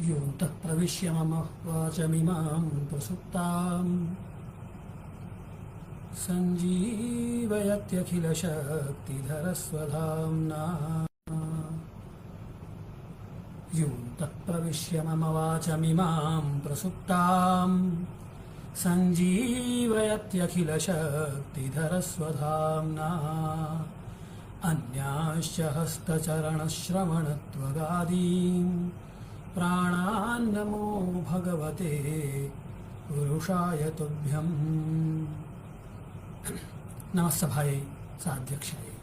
योऽन्तः प्रविश्य मम वाचमिमां प्रसुप्तां सञ्जीवयत्यखिलशक्तिधरस्वधाम्ना योऽन्तः प्रविश्य मम वाचमिमां प्रसुप्तां सञ्जीवयत्यखिलशक्तिधरस्वधाम्ना अन्याश्च हस्तचरणश्रवणत्वगादीन् प्राणान्नमो भगवते पुरुषाय तुभ्यं। नमस्सभायै साध्यक्षायै।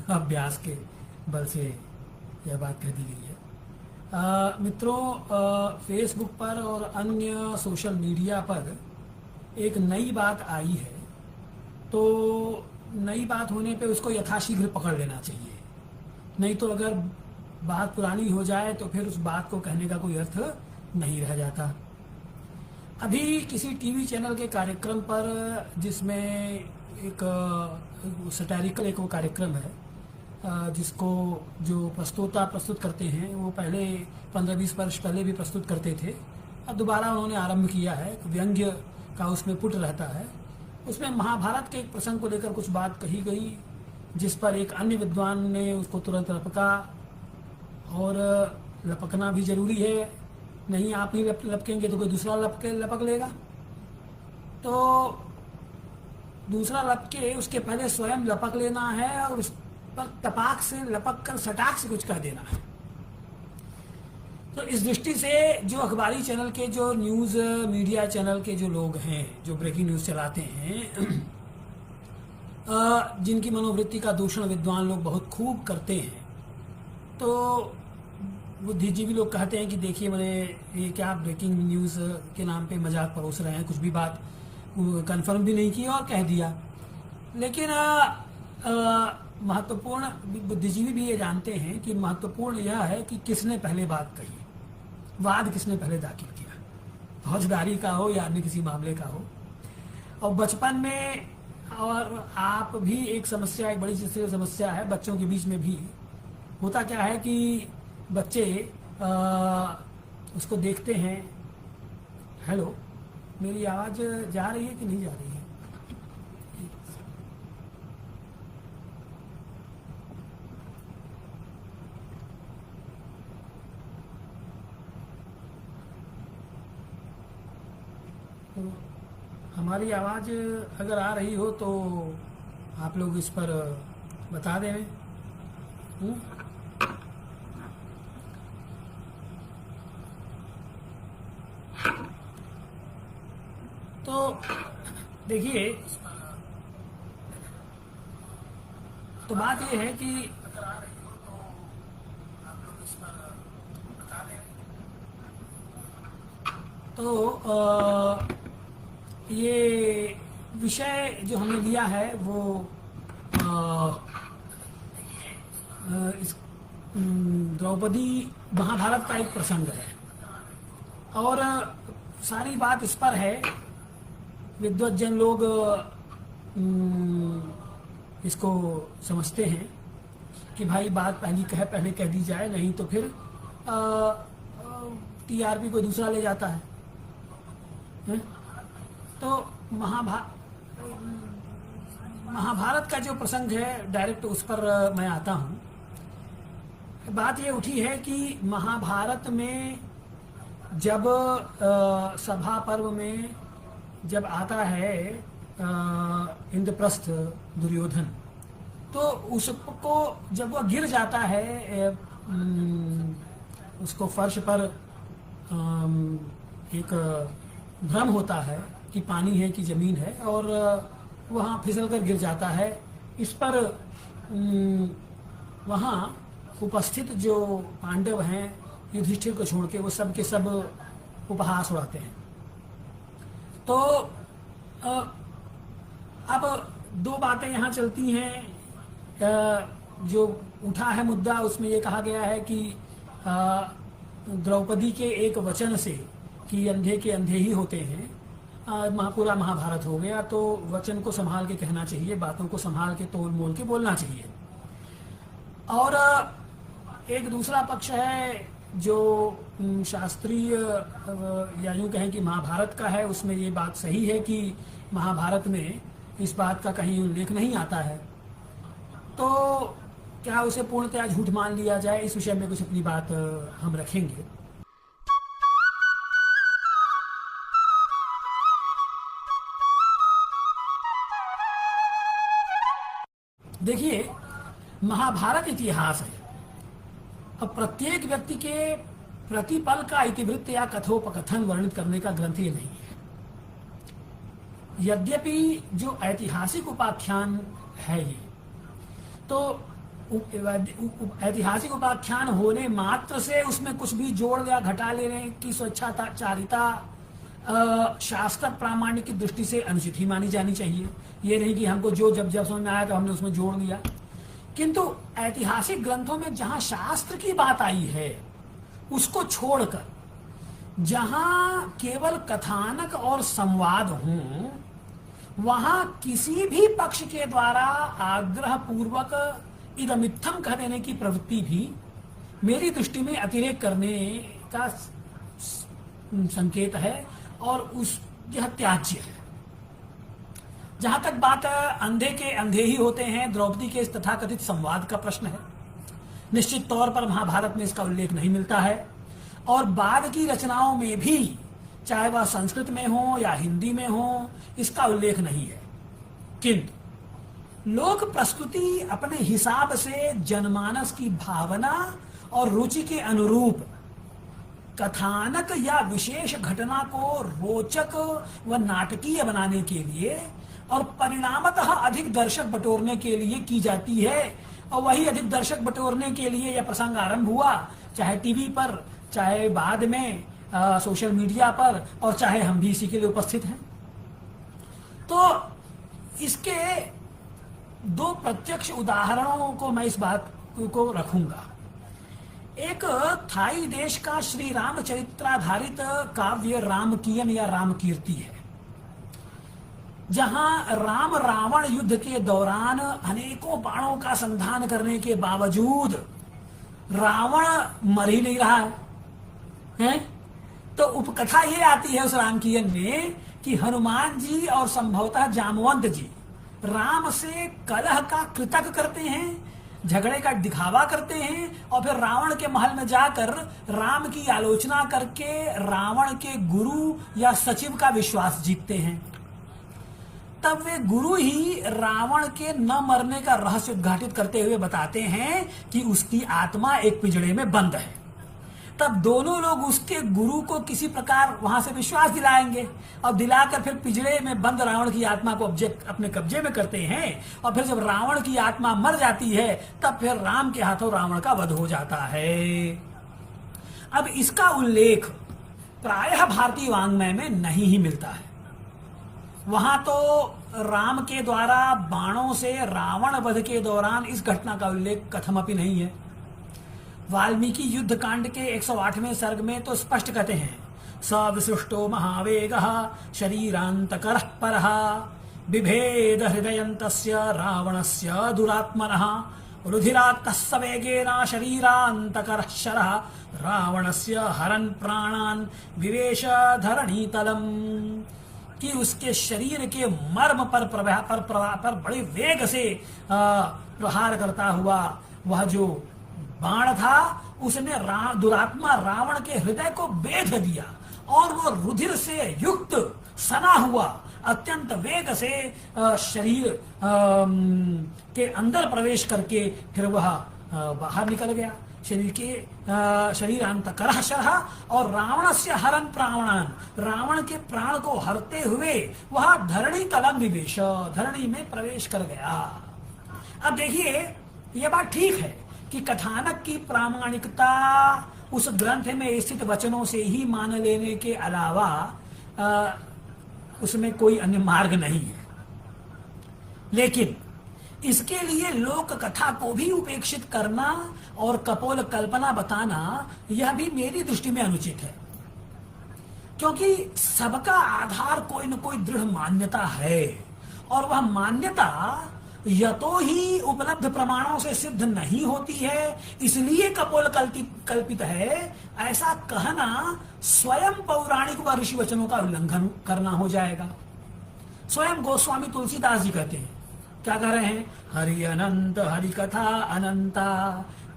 अभ्यास के बल से यह बात कह दी गई है। मित्रों, फेसबुक पर और अन्य सोशल मीडिया पर एक नई बात आई है, तो नई बात होने पे उसको यथाशीघ्र पकड़ लेना चाहिए, नहीं तो अगर बात पुरानी हो जाए तो फिर उस बात को कहने का कोई अर्थ नहीं रह जाता। अभी किसी टीवी चैनल के कार्यक्रम पर, जिसमें एक सटारिकल एक वो कार्यक्रम है, जिसको जो प्रस्तोता प्रस्तुत करते हैं वो पहले 15-20 वर्ष पहले भी प्रस्तुत करते थे, अब दोबारा उन्होंने आरंभ किया है। व्यंग्य का उसमें पुट रहता है। उसमें महाभारत के एक प्रसंग को लेकर कुछ बात कही गई, जिस पर एक अन्य विद्वान ने उसको तुरंत लपका, और लपकना भी जरूरी है, नहीं आप नहीं लपकेंगे तो कोई दूसरा लपक लेगा। तो दूसरा लपके उसके पहले स्वयं लपक लेना है और उस पर टपाक से लपक कर सटाक से कुछ कह देना है। तो इस दृष्टि से जो अखबारी चैनल के, जो न्यूज़ मीडिया चैनल के जो लोग हैं, जो ब्रेकिंग न्यूज़ चलाते हैं, जिनकी मनोवृत्ति का दूषण विद्वान लोग बहुत खूब करते हैं, तो बुद्धिजीवी लोग कहते हैं कि देखिए मैंने ये क्या ब्रेकिंग न्यूज़ के नाम पे मजाक परोस रहे हैं, कुछ भी बात कंफर्म भी नहीं की और कह दिया। लेकिन महत्वपूर्ण, बुद्धिजीवी भी ये जानते हैं कि महत्वपूर्ण यह है कि किसने पहले बात कही, वाद किसने पहले दाखिल किया, फौजदारी का हो या अन्य किसी मामले का हो। और बचपन में, और आप भी एक समस्या, एक बड़ी समस्या है बच्चों के बीच में भी। होता क्या है कि बच्चे उसको देखते हैं। हेलो, मेरी आवाज़ जा रही है कि नहीं जा रही है? तो हमारी आवाज़ अगर आ रही हो तो आप लोग इस पर बता दें। तो देखिए, तो बात ये है कि तो ये विषय जो हमने लिया है वो इस द्रौपदी महाभारत का एक प्रसंग है, और सारी बात इस पर है। विद्वज्जन लोग इसको समझते हैं कि भाई बात पहले कह दी जाए, नहीं तो फिर टीआरपी कोई दूसरा ले जाता है। तो महाभारत का जो प्रसंग है, डायरेक्ट उस पर मैं आता हूँ। बात ये उठी है कि महाभारत में जब सभा पर्व में जब आता है इंद्रप्रस्थ दुर्योधन, तो उसको जब वो गिर जाता है, उसको फर्श पर एक भ्रम होता है कि पानी है कि जमीन है, और वहाँ फिसल कर गिर जाता है। इस पर वहाँ उपस्थित जो पांडव हैं, युधिष्ठिर को छोड़ के, वो सब के सब उपहास उड़ाते हैं। तो अब दो बातें यहाँ चलती हैं। जो उठा है मुद्दा, उसमें ये कहा गया है कि द्रौपदी के एक वचन से, कि अंधे के अंधे ही होते हैं, पूरा महाभारत हो गया। तो वचन को संभाल के कहना चाहिए, बातों को संभाल के तोल मोल के बोलना चाहिए। और एक दूसरा पक्ष है जो शास्त्रीय या यूं कहें कि महाभारत का है। उसमें ये बात सही है कि महाभारत में इस बात का कहीं उल्लेख नहीं आता है, तो क्या उसे पूर्णतया झूठ मान लिया जाए, इस विषय में कुछ अपनी बात हम रखेंगे। देखिए, महाभारत इतिहास है। अब प्रत्येक व्यक्ति के प्रतिपल का इतिवृत्त या कथोपकथन वर्णित करने का ग्रंथ ये नहीं है। यद्यपि जो ऐतिहासिक उपाख्यान है ये, तो ऐतिहासिक उपाख्यान होने मात्र से उसमें कुछ भी जोड़ या घटा लेने की स्वेच्छाचारिता शास्त्र प्रामाण्य की दृष्टि से अनुचित ही मानी जानी चाहिए। ये नहीं कि हमको जो जब जब समझ में आया तो हमने उसमें जोड़ दिया। किंतु ऐतिहासिक ग्रंथों में जहां शास्त्र की बात आई है, उसको छोड़कर जहां केवल कथानक और संवाद हों, वहां किसी भी पक्ष के द्वारा आग्रह पूर्वक इदमित्थम कह देने की प्रवृत्ति भी मेरी दृष्टि में अतिरेक करने का संकेत है और यह त्याज्य है। जहां तक बात अंधे के अंधे ही होते हैं, द्रौपदी के इस तथाकथित संवाद का प्रश्न है, निश्चित तौर पर महाभारत में इसका उल्लेख नहीं मिलता है और बाद की रचनाओं में भी, चाहे वह संस्कृत में हो या हिंदी में हो, इसका उल्लेख नहीं है। किंतु लोक प्रस्तुति अपने हिसाब से जनमानस की भावना और रुचि के अनुरूप कथानक या विशेष घटना को रोचक व नाटकीय बनाने के लिए और परिणामतः अधिक दर्शक बटोरने के लिए की जाती है। और वही अधिक दर्शक बटोरने के लिए यह प्रसंग आरंभ हुआ, चाहे टीवी पर, चाहे बाद में सोशल मीडिया पर, और चाहे हम भी इसी के लिए उपस्थित हैं। तो इसके दो प्रत्यक्ष उदाहरणों को मैं इस बात को रखूंगा। एक थाई देश का श्री राम चरित्राधारित काव्य रामकीयन या रामकीर्ति है, जहां राम रावण युद्ध के दौरान अनेकों बाणों का संधान करने के बावजूद रावण मर ही नहीं रहा है। तो उपकथा ये आती है उस रामकीयन में कि हनुमान जी और संभवतः जामवंत जी राम से कलह का कृतक करते हैं, झगड़े का दिखावा करते हैं और फिर रावण के महल में जाकर राम की आलोचना करके रावण के गुरु या सचिव का विश्वास जीतते हैं। तब वे गुरु ही रावण के न मरने का रहस्य उद्घाटित करते हुए बताते हैं कि उसकी आत्मा एक पिंजड़े में बंद है। तब दोनों लोग उसके गुरु को किसी प्रकार वहां से विश्वास दिलाएंगे और दिलाकर फिर पिंजड़े में बंद रावण की आत्मा को अपने कब्जे में करते हैं। और फिर जब रावण की आत्मा मर जाती है, तब फिर राम के हाथों रावण का वध हो जाता है। अब इसका उल्लेख प्रायः भारतीय वाङ्मय में नहीं ही मिलता है। वहां तो राम के द्वारा बाणों से रावण वध के दौरान इस घटना का उल्लेख कथमपि नहीं है। वाल्मीकि युद्ध कांड के 108वें सर्ग में तो स्पष्ट कहते हैं, स विसृष्टो महावेगः शरीरान्तकरः परः बिभेद हृदयन्तस्य रावणस्य दुरात्मनः रुधिरात्तः सवेगेन शरीरान्तकरः शरः रावणस्य हरन् प्राणान् विवेश धरणीतलम्। कि उसके शरीर के मर्म पर बड़े वेग से प्रहार करता हुआ वह जो बाण था, उसने दुरात्मा रावण के हृदय को बेध दिया और वो रुधिर से युक्त सना हुआ अत्यंत वेग से शरीर के अंदर प्रवेश करके फिर वह बाहर निकल गया। शरीरान्तकरः शरः और रावणस्य हरन् प्राणान्, रावण के प्राण को हरते हुए वह धरणी तलम विवेश, धरणी में प्रवेश कर गया। अब देखिए, यह बात ठीक है कि कथानक की प्रामाणिकता उस ग्रंथ में स्थित वचनों से ही मान लेने के अलावा उसमें कोई अन्य मार्ग नहीं है। लेकिन इसके लिए लोक कथा को भी उपेक्षित करना और कपोल कल्पना बताना, यह भी मेरी दृष्टि में अनुचित है। क्योंकि सबका आधार कोई न कोई दृढ़ मान्यता है और वह मान्यता यतो ही उपलब्ध प्रमाणों से सिद्ध नहीं होती है, इसलिए कपोल कल्पित है, ऐसा कहना स्वयं पौराणिक व ऋषि वचनों का उल्लंघन करना हो जाएगा। स्वयं गोस्वामी तुलसीदास जी कहते हैं, क्या कह रहे हैं? हरि अनंत हरि कथा अनंता,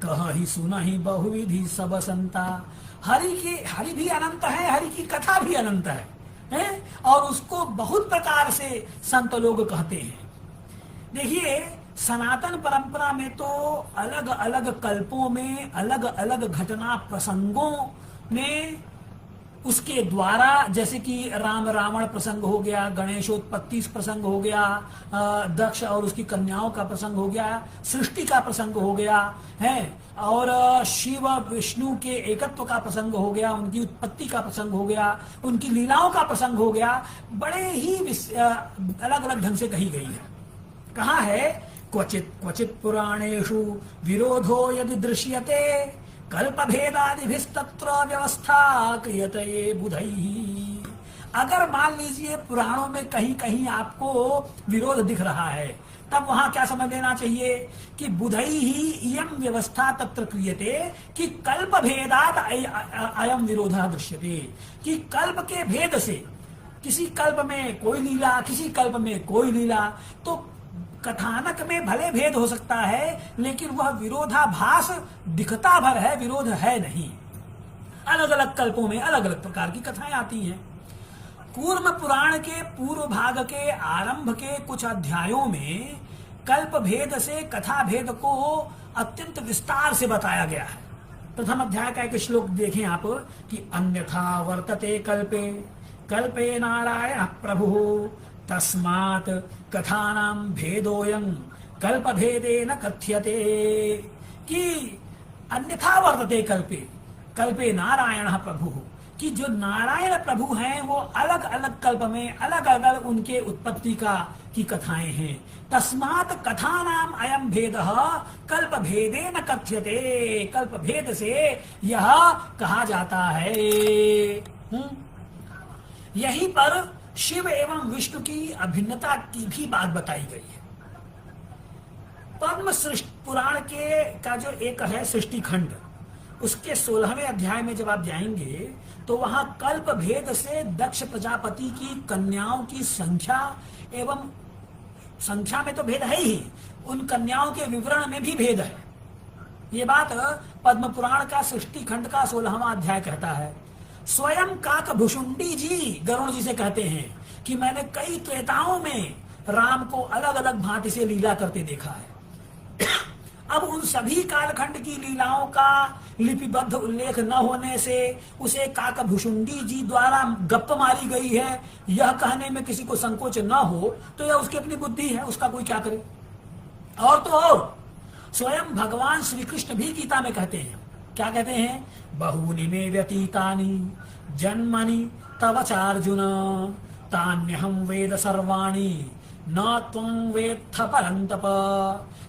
कहि सुनहि बहुविधि सब संता। हरि भी अनंत है, हरि की कथा भी अनंत है? और उसको बहुत प्रकार से संत लोग कहते हैं। देखिए, सनातन परंपरा में तो अलग अलग कल्पों में अलग अलग घटना प्रसंगों में उसके द्वारा, जैसे कि राम रावण प्रसंग हो गया, गणेशोत्पत्ति प्रसंग हो गया, दक्ष और उसकी कन्याओं का प्रसंग हो गया, सृष्टि का प्रसंग हो गया है, और शिव विष्णु के एकत्व का प्रसंग हो गया, उनकी उत्पत्ति का प्रसंग हो गया, उनकी लीलाओं का प्रसंग हो गया, बड़े ही अलग अलग ढंग से कही गई है। कहा है, क्वचित क्वचित पुराणेषु विरोधो यदि दृश्यते, कल्प भेदादिभिस्तत्र व्यवस्था क्रियते बुधैः। अगर मान लीजिए पुराणों में कहीं कहीं आपको विरोध दिख रहा है, तब वहां क्या समझ लेना चाहिए कि बुधैः इयं व्यवस्था तत्र क्रियते, कि कल्प भेदाद अयं विरोधः दृश्यते, कि कल्प के भेद से, किसी कल्प में कोई लीला, किसी कल्प में कोई लीला, तो कथानक में भले भेद हो सकता है, लेकिन वह विरोधाभास दिखता भर है, विरोध है नहीं। अलग अलग कल्पों में अलग अलग प्रकार की कथाएं आती हैं। कूर्म पुराण के पूर्व भाग के आरंभ के कुछ अध्यायों में कल्प भेद से कथा भेद को अत्यंत विस्तार से बताया गया है। प्रथम अध्याय का एक श्लोक देखें आप, कि अन्यथा वर्तते कल्पे, कल्पे नारायण प्रभु, तस्मात् कथानां भेदोऽयं कल्प भेदेन कथ्यते। कि अन्यथा वर्तते कल्पे, कल्पे नारायण प्रभु, कि जो नारायण प्रभु हैं वो अलग अलग कल्प में अलग अलग उनके उत्पत्ति की कथाएं हैं। तस्मात् कथानां अयं भेदः कल्प भेदेन कथ्यते, कल्प भेद से यह कहा जाता है। यहीं पर शिव एवं विष्णु की अभिन्नता की भी बात बताई गई है। पद्म सृष्टि पुराण का जो एक है सृष्टि खंड, उसके 16वें अध्याय में जब आप जाएंगे तो वहां कल्प भेद से दक्ष प्रजापति की कन्याओं की संख्या, एवं संख्या में तो भेद है ही, उन कन्याओं के विवरण में भी भेद है। ये बात पद्म पुराण का सृष्टि खंड का 16वां अध्याय कहता है। स्वयं काकभुषुंडी जी गरुड़ जी से कहते हैं कि मैंने कई त्रेताओं में राम को अलग अलग भांति से लीला करते देखा है। अब उन सभी कालखंड की लीलाओं का लिपिबद्ध उल्लेख न होने से उसे काकभुषुंडी जी द्वारा गप्प मारी गई है, यह कहने में किसी को संकोच न हो, तो यह उसकी अपनी बुद्धि है, उसका कोई क्या करे। और तो और स्वयं भगवान श्री कृष्ण भी गीता में कहते हैं, क्या कहते हैं? बहूनि मे व्यतीतानि जन्मनि तव चार्जुन, तान्यहं वेद सर्वाणि न त्वं वेत्थ परन्तप।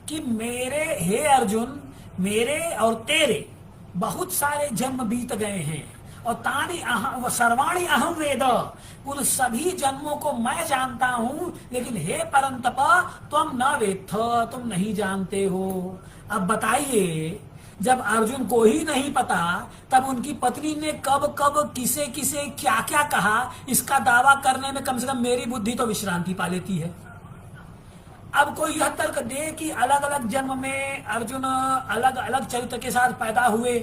कि मेरे, हे अर्जुन, मेरे और तेरे बहुत सारे जन्म बीत गए हैं, और तानि अहम सर्वाणि अहम वेद, उन सभी जन्मों को मैं जानता हूं, लेकिन हे परंतप तुम न वेत्थ, तुम नहीं जानते हो। अब बताइए, जब अर्जुन को ही नहीं पता, तब उनकी पत्नी ने कब कब किसे किसे क्या क्या कहा, इसका दावा करने में कम से कम मेरी बुद्धि तो विश्रांति पा लेती है। अब कोई यह तर्क दे कि अलग अलग जन्म में अर्जुन अलग अलग चरित्र के साथ पैदा हुए,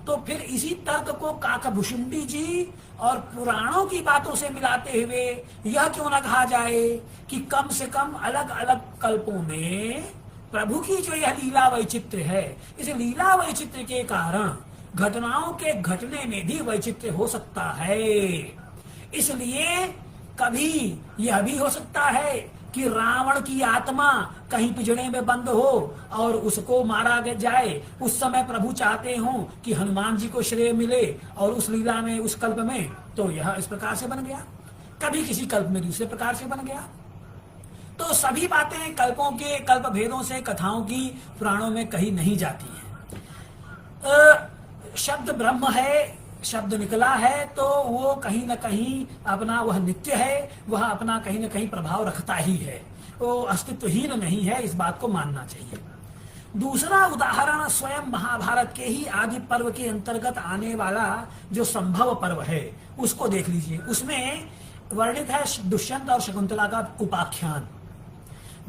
तो फिर इसी तर्क को काकभुषुंडी जी और पुराणों की बातों से मिलाते हुए यह क्यों न कहा जाए कि कम से कम अलग अलग कल्पों में प्रभु की जो यह लीला वैचित्र्य है, इस लीला वैचित्र्य के कारण घटनाओं के घटने में भी वैचित्र्य हो सकता है। इसलिए कभी यह भी हो सकता है कि रावण की आत्मा कहीं पिंजड़े में बंद हो और उसको मारा जाए, उस समय प्रभु चाहते हो कि हनुमान जी को श्रेय मिले, और उस लीला में, उस कल्प में तो यह इस प्रकार से बन गया, कभी किसी कल्प में दूसरे प्रकार से बन गया। तो सभी बातें कल्पों के कल्प भेदों से कथाओं की पुराणों में कही नहीं जाती हैं। शब्द ब्रह्म है, शब्द निकला है, तो वो कहीं न कहीं अपना, वह नित्य है, वह अपना कहीं न कहीं प्रभाव रखता ही है। वो अस्तित्वहीन नहीं है, इस बात को मानना चाहिए। दूसरा उदाहरण स्वयं महाभारत के ही आदि पर्व के अंतर्गत आने वाला जो संभव पर्व है उसको देख लीजिए। उसमें वर्णित है दुष्यंत और शकुंतला का उपाख्यान,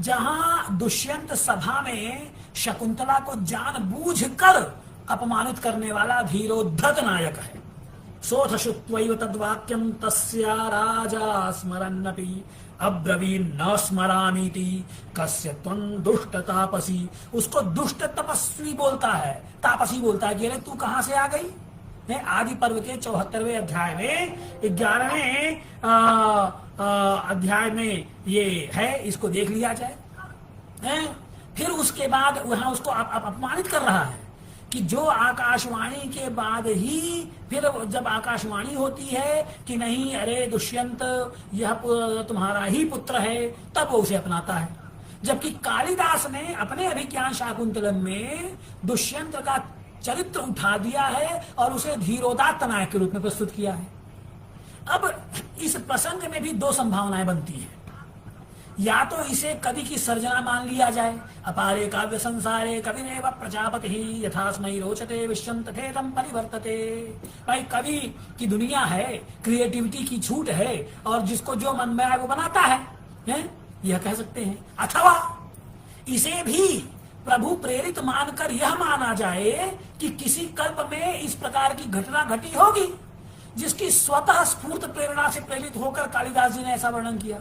जहां दुष्यंत सभा में शकुंतला को जानबूझकर अपमानित करने वाला धीरोद्धत नायक है। सोथ श्रुत्वैव तद्वाक्यं तस्या राजा स्मरन्नपि अब्रवीन् न स्मरामीति कस्य त्वं दुष्ट तापसी। उसको दुष्ट तपस्वी बोलता है, तापसी बोलता है कि अरे तू कहां से आ गई है। आदि पर्व के 74वें अध्याय में 11वें अध्याय में ये है, इसको देख लिया जाए। फिर उसके बाद वहां उसको अपमानित कर रहा है कि जो आकाशवाणी के बाद ही, फिर जब आकाशवाणी होती है कि नहीं अरे दुष्यंत यह तुम्हारा ही पुत्र है, तब वो उसे अपनाता है। जबकि कालिदास ने अपने अभिज्ञान शाकुंतलम में दुष्यंत का चरित्र उठा दिया है और उसे धीरोदात्त नायक के रूप में प्रस्तुत किया है। अब इस प्रसंग में भी दो संभावनाएं बनती हैं। या तो इसे कवि की सर्जना मान लिया जाए, अपारे काव्य संसारे कविरेव प्रजापति ही यथास्मै रोचते विश्वं तथेदं परिवर्तते। भाई कवि की दुनिया है, क्रिएटिविटी की छूट है और जिसको जो मन में आए वो बनाता है? यह कह सकते हैं। अथवा इसे भी प्रभु प्रेरित मानकर यह माना जाए कि किसी कल्प में इस प्रकार की घटना घटी होगी जिसकी स्वतः स्फूर्त प्रेरणा से प्रेरित होकर कालिदास जी ने ऐसा वर्णन किया।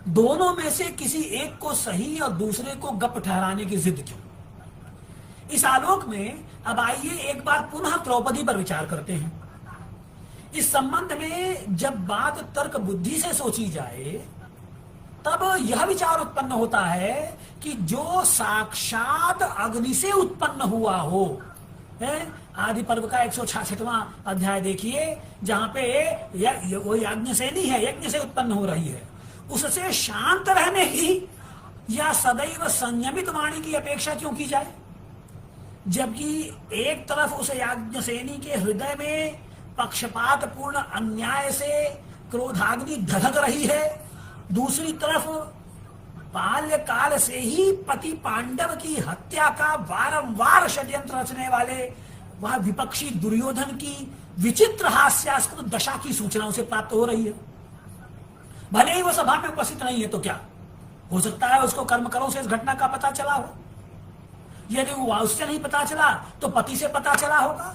दोनों में से किसी एक को सही और दूसरे को गप ठहराने की जिद क्यों? इस आलोक में अब आइए एक बार पुनः द्रौपदी पर विचार करते हैं। इस संबंध में जब बात तर्क बुद्धि से सोची जाए तब यह विचार उत्पन्न होता है कि जो साक्षात अग्नि से उत्पन्न हुआ हो, आदि पर्व का 166वां अध्याय देखिए, जहां पे वो यज्ञसेनी है, यज्ञ से उत्पन्न हो रही है, उससे शांत रहने की या सदैव संयमित वाणी की अपेक्षा क्यों की जाए? जबकि एक तरफ उस याज्ञसेनी के हृदय में पक्षपात पूर्ण अन्याय से क्रोधाग्नि धधक रही है, दूसरी तरफ बाल्यकाल से ही पति पांडव की हत्या का बारंबार षड्यंत्र रचने वाले वह विपक्षी दुर्योधन की विचित्र हास्यास्पद दशा की सूचना उसे प्राप्त हो रही है। भले ही वो सभा में उपस्थित नहीं है तो क्या हो सकता है उसको कर्मकरों से इस घटना का पता चला हो। यदि वो उससे नहीं पता चला तो पति से पता चला होगा।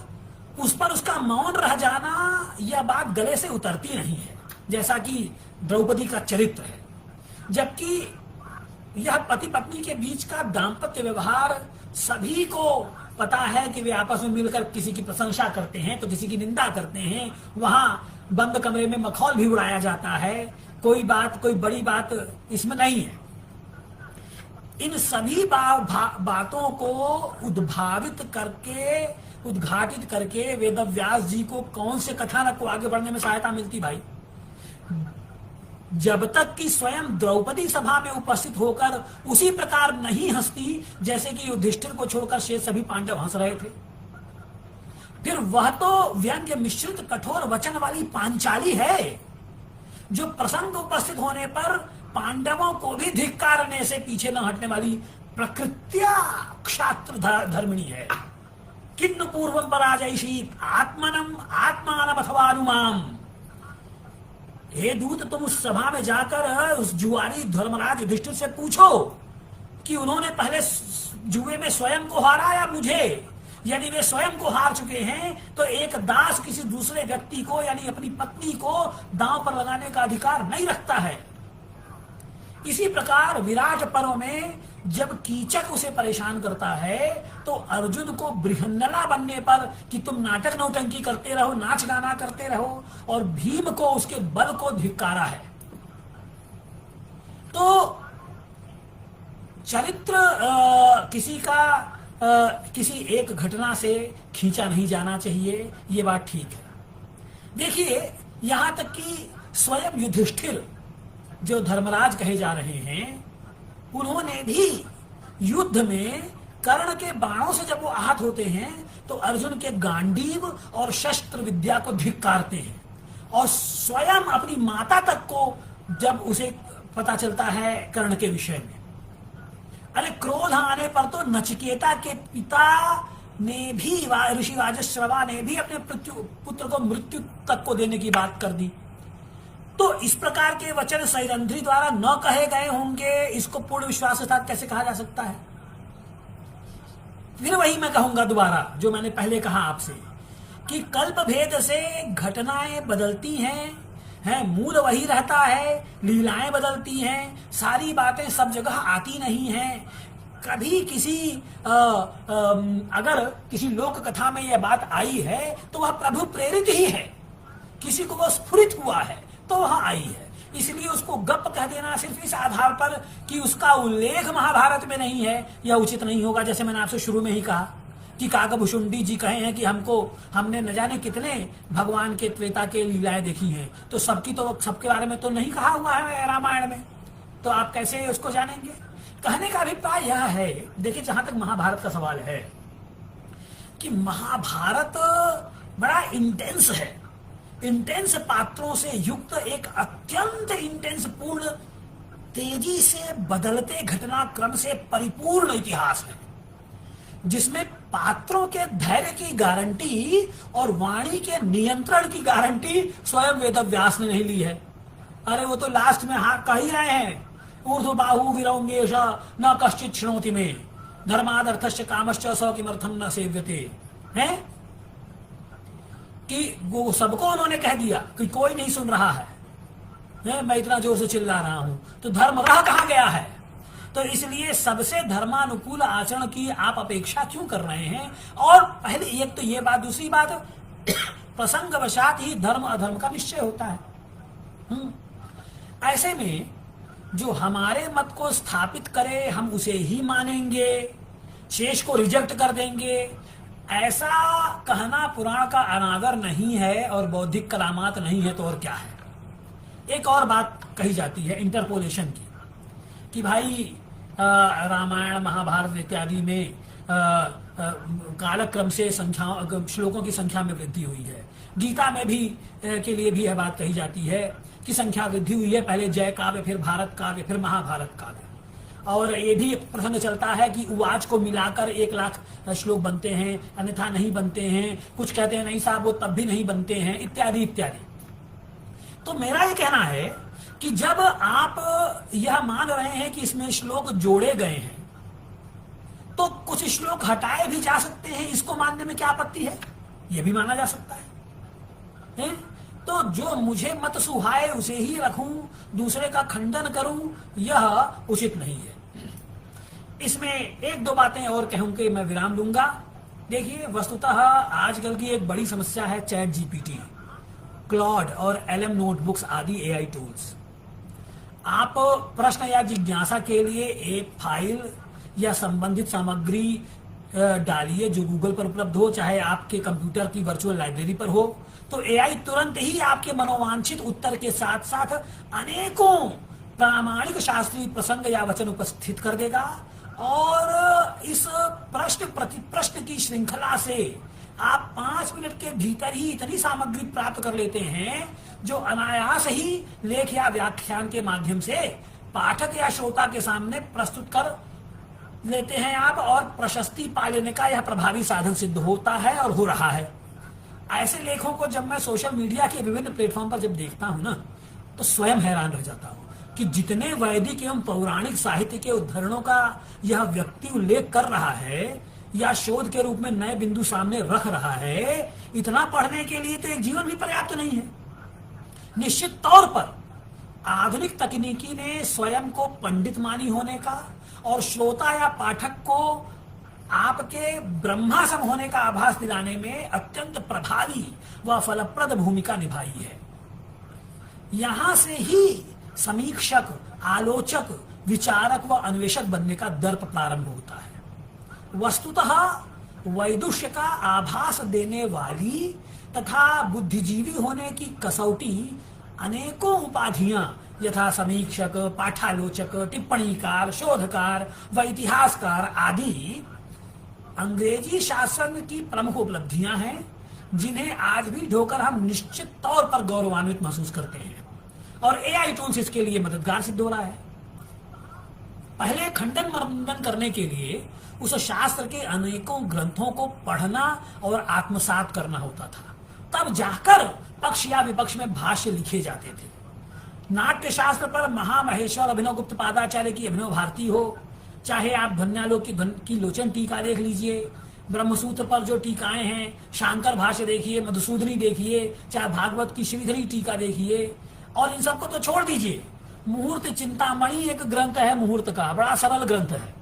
उस पर उसका मौन रह जाना यह बात गले से उतरती नहीं है, जैसा कि द्रौपदी का चरित्र है। जबकि यह पति पत्नी के बीच का दाम्पत्य व्यवहार सभी को पता है कि वे आपस में मिलकर किसी की प्रशंसा करते हैं तो किसी की निंदा करते हैं, वहां बंद कमरे में मखौल भी उड़ाया जाता है, कोई बड़ी बात इसमें नहीं है। इन सभी बातों को उद्घाटित करके वेदव्यास जी को कौन से कथानक को आगे बढ़ने में सहायता मिलती भाई? जब तक कि स्वयं द्रौपदी सभा में उपस्थित होकर उसी प्रकार नहीं हंसती जैसे कि युधिष्ठिर को छोड़कर शेष सभी पांडव हंस रहे थे। फिर वह तो व्यंग्य मिश्रित कठोर वचन वाली पांचाली है जो प्रसंग उपस्थित होने पर पांडवों को भी धिक्कारने से पीछे न हटने वाली प्रकृत्या क्षात्र धर्मिणी है। किन्न पूर्वम पराजयशी आत्मनम आत्मानम अथवा अनुमाम। हे दूत, तुम उस सभा में जाकर उस जुआरी धर्मराज युधिष्ठिर से पूछो कि उन्होंने पहले जुए में स्वयं को हारा या मुझे। यदि वे स्वयं को हार चुके हैं तो एक दास किसी दूसरे व्यक्ति को यानी अपनी पत्नी को दांव पर लगाने का अधिकार नहीं रखता है। इसी प्रकार विराट पर्व में जब कीचक उसे परेशान करता है तो अर्जुन को बृहन्नला बनने पर कि तुम नाटक नौटंकी करते रहो, नाच गाना करते रहो, और भीम को उसके बल को धिक्कारा है। तो चरित्र किसी एक घटना से खींचा नहीं जाना चाहिए, ये बात ठीक है। देखिए यहां तक कि स्वयं युधिष्ठिर जो धर्मराज कहे जा रहे हैं, उन्होंने भी युद्ध में कर्ण के बाणों से जब वो आहत होते हैं तो अर्जुन के गांडीव और शस्त्र विद्या को धिक्कारते हैं, और स्वयं अपनी माता तक को जब उसे पता चलता है कर्ण के विषय में। अरे क्रोध आने पर तो नचिकेता के पिता ने भी, ऋषि वाजश्रवा ने भी अपने पुत्र को मृत्यु तक को देने की बात कर दी। तो इस प्रकार के वचन सैरंध्री द्वारा न कहे गए होंगे, इसको पूर्ण विश्वास के साथ कैसे कहा जा सकता है? फिर वही मैं कहूंगा दोबारा जो मैंने पहले कहा आपसे कि कल्प भेद से घटनाएं बदलती हैं, मूल वही रहता है, लीलाएं बदलती हैं, सारी बातें सब जगह आती नहीं हैं। कभी किसी अगर किसी लोक कथा में यह बात आई है तो वह प्रभु प्रेरित ही है, किसी को वह स्फुरित हुआ है तो वह आई है। इसलिए उसको गप कह देना सिर्फ इस आधार पर कि उसका उल्लेख महाभारत में नहीं है, यह उचित नहीं होगा। जैसे मैंने आपसे शुरू में ही कहा कि काकभूषुंडी जी कहे हैं कि हमने न जाने कितने भगवान के त्रेता के लीलाएं देखी हैं, तो सबके बारे में तो नहीं कहा हुआ है रामायण में, तो आप कैसे उसको जानेंगे? कहने का अभिप्राय यह है, देखिए जहां तक महाभारत का सवाल है कि महाभारत बड़ा इंटेंस है, इंटेंस पात्रों से युक्त एक अत्यंत इंटेंस पूर्ण, तेजी से बदलते घटनाक्रम से परिपूर्ण इतिहास है, जिसमें पात्रों के धैर्य की गारंटी और वाणी के नियंत्रण की गारंटी स्वयं वेदव्यास ने नहीं ली है। अरे वो तो लास्ट में हाँ कह ही रहे हैं, ऊर्ध्वबाहु विरौंगेश न कश्चित् शृणोति मे धर्मादर्थस्य कामश्च स किमर्थम न सेव्यते, हैं कि वो सबको उन्होंने कह दिया कि कोई नहीं सुन रहा है, मैं इतना जोर से चिल्ला रहा हूं तो धर्म रह कहां गया है? तो इसलिए सबसे धर्मानुकूल आचरण की आप अपेक्षा क्यों कर रहे हैं? और पहले एक तो ये बात, दूसरी बात प्रसंगवशात ही धर्म अधर्म का निश्चय होता है। ऐसे में जो हमारे मत को स्थापित करे हम उसे ही मानेंगे, शेष को रिजेक्ट कर देंगे, ऐसा कहना पुराण का अनादर नहीं है और बौद्धिक करामात नहीं है तो और क्या है। एक और बात कही जाती है इंटरपोलेशन की कि भाई रामायण महाभारत इत्यादि में कालक्रम से श्लोकों की संख्या में वृद्धि हुई है। गीता में भी के लिए भी यह बात कही जाती है कि संख्या वृद्धि हुई है, पहले जय काव्य, फिर भारत काव्य, फिर महाभारत काव्य। और ये भी प्रसंग चलता है कि उवाच को मिलाकर 1,00,000 श्लोक बनते हैं, अन्यथा नहीं बनते हैं। कुछ कहते हैं नहीं साहब वो तब भी नहीं बनते हैं, इत्यादि इत्यादि। तो मेरा ये कहना है कि जब आप यह मान रहे हैं कि इसमें श्लोक जोड़े गए हैं तो कुछ श्लोक हटाए भी जा सकते हैं, इसको मानने में क्या आपत्ति है? यह भी माना जा सकता है? तो जो मुझे मत सुहाए उसे ही रखूं, दूसरे का खंडन करूं, यह उचित नहीं है। इसमें एक दो बातें और कहूंगी, मैं विराम लूंगा। देखिए वस्तुतः आजकल की एक बड़ी समस्या है चैट जीपीटी, क्लॉड और एलएम नोटबुक्स आदि एआई टूल्स। आप प्रश्न या जिज्ञासा के लिए एक फाइल या संबंधित सामग्री डालिए जो गूगल पर उपलब्ध हो, चाहे आपके कंप्यूटर की वर्चुअल लाइब्रेरी पर हो, तो एआई तुरंत ही आपके मनोवांछित उत्तर के साथ साथ अनेकों प्रामाणिक शास्त्रीय प्रसंग या वचन उपस्थित कर देगा और इस प्रश्न प्रतिप्रश्न की श्रृंखला से आप 5 मिनट के भीतर ही इतनी सामग्री प्राप्त कर लेते हैं जो अनायास ही लेख या व्याख्यान के माध्यम से पाठक या श्रोता के सामने प्रस्तुत कर लेते हैं आप, और प्रशस्ति पा लेने का यह प्रभावी साधन सिद्ध होता है और हो रहा है। ऐसे लेखों को जब मैं सोशल मीडिया के विभिन्न प्लेटफॉर्म पर जब देखता हूं ना, तो स्वयं हैरान रह जाता हूं कि जितने वैदिक एवं पौराणिक साहित्य के उद्धरणों का यह व्यक्ति उल्लेख कर रहा है या शोध के रूप में नए बिंदु सामने रख रहा है, इतना पढ़ने के लिए तो एक जीवन भी पर्याप्त नहीं है। निश्चित तौर पर आधुनिक तकनीकी ने स्वयं को पंडित मानी होने का और श्रोता या पाठक को आपके ब्रह्मासम होने का आभास दिलाने में अत्यंत प्रभावी व फलप्रद भूमिका निभाई है। यहां से ही समीक्षक, आलोचक, विचारक व अन्वेषक बनने का दर्प प्रारंभ होता है। वस्तुतः वैदुष्य का आभास देने वाली तथा बुद्धिजीवी होने की कसौटी अनेकों उपाधियां यथा समीक्षक, पाठालोचक, टिप्पणीकार, शोधकार व इतिहासकार आदि अंग्रेजी शासन की प्रमुख उपलब्धियां हैं जिन्हें आज भी ढोकर हम निश्चित तौर पर गौरवान्वित महसूस करते हैं। और एआई टूल्स इसके लिए मददगार सिद्ध हो रहा है। पहले खंडन मंडन करने के लिए उस शास्त्र के अनेकों ग्रंथों को पढ़ना और आत्मसात करना होता था, तब जाकर पक्ष या विपक्ष में भाष्य लिखे जाते थे। नाट्य शास्त्र पर महामहेश्वर अभिनव गुप्त पादाचार्य की अभिनव भारती हो, चाहे आप धन्यालोक की लोचन टीका देख लीजिए, ब्रह्मसूत्र पर जो टीकाएं हैं, शांकर भाष्य देखिए, मधुसूदनी देखिए, चाहे भागवत की श्रीधरी टीका देखिए, और इन सबको तो छोड़ दीजिए। मुहूर्त चिंतामणि एक ग्रंथ है मुहूर्त का, बड़ा सरल ग्रंथ है,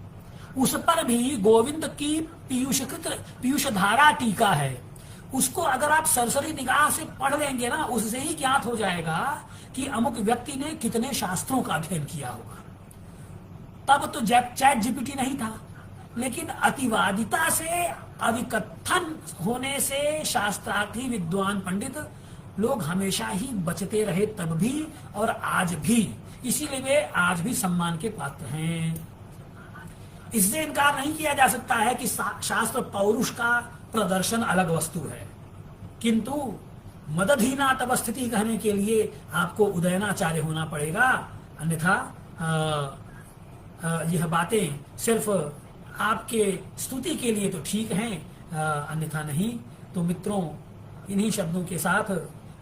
उस पर भी गोविंद की पीयूष धारा टीका है। उसको अगर आप सरसरी निगाह से पढ़ लेंगे ना, उससे ही ज्ञात हो जाएगा कि अमुक व्यक्ति ने कितने शास्त्रों का अध्ययन किया होगा। तब तो चैट जीपीटी नहीं था, लेकिन अतिवादिता से, अविकथन होने से शास्त्रार्थी विद्वान पंडित लोग हमेशा ही बचते रहे, तब भी और आज भी। इसीलिए वे आज भी सम्मान के पात्र हैं। इससे इनकार नहीं किया जा सकता है कि शास्त्र पौरुष का प्रदर्शन अलग वस्तु है, किंतु मदधीना तब स्थिति कहने के लिए आपको उदयनाचार्य होना पड़ेगा, अन्यथा यह बातें सिर्फ आपके स्तुति के लिए तो ठीक हैं, अन्यथा नहीं। तो मित्रों, इन्हीं शब्दों के साथ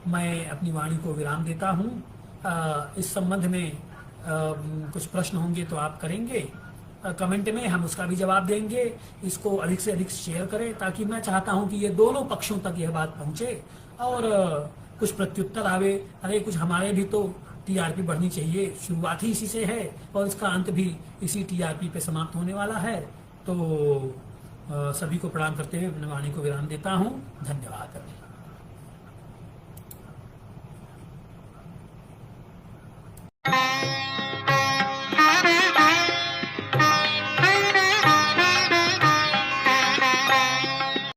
मैं अपनी वाणी को विराम देता हूँ। इस संबंध में कुछ प्रश्न होंगे तो आप करेंगे कमेंट में, हम उसका भी जवाब देंगे। इसको अधिक से अधिक शेयर करें, ताकि मैं चाहता हूं कि ये दोनों पक्षों तक यह बात पहुंचे और कुछ प्रत्युत्तर आवे। अरे कुछ हमारे भी तो टीआरपी बढ़नी चाहिए, शुरुआत ही इसी से है और इसका अंत भी इसी टीआरपी पे समाप्त होने वाला है। तो सभी को प्रणाम करते हुए अपनी वाणी को विराम देता हूँ। धन्यवाद।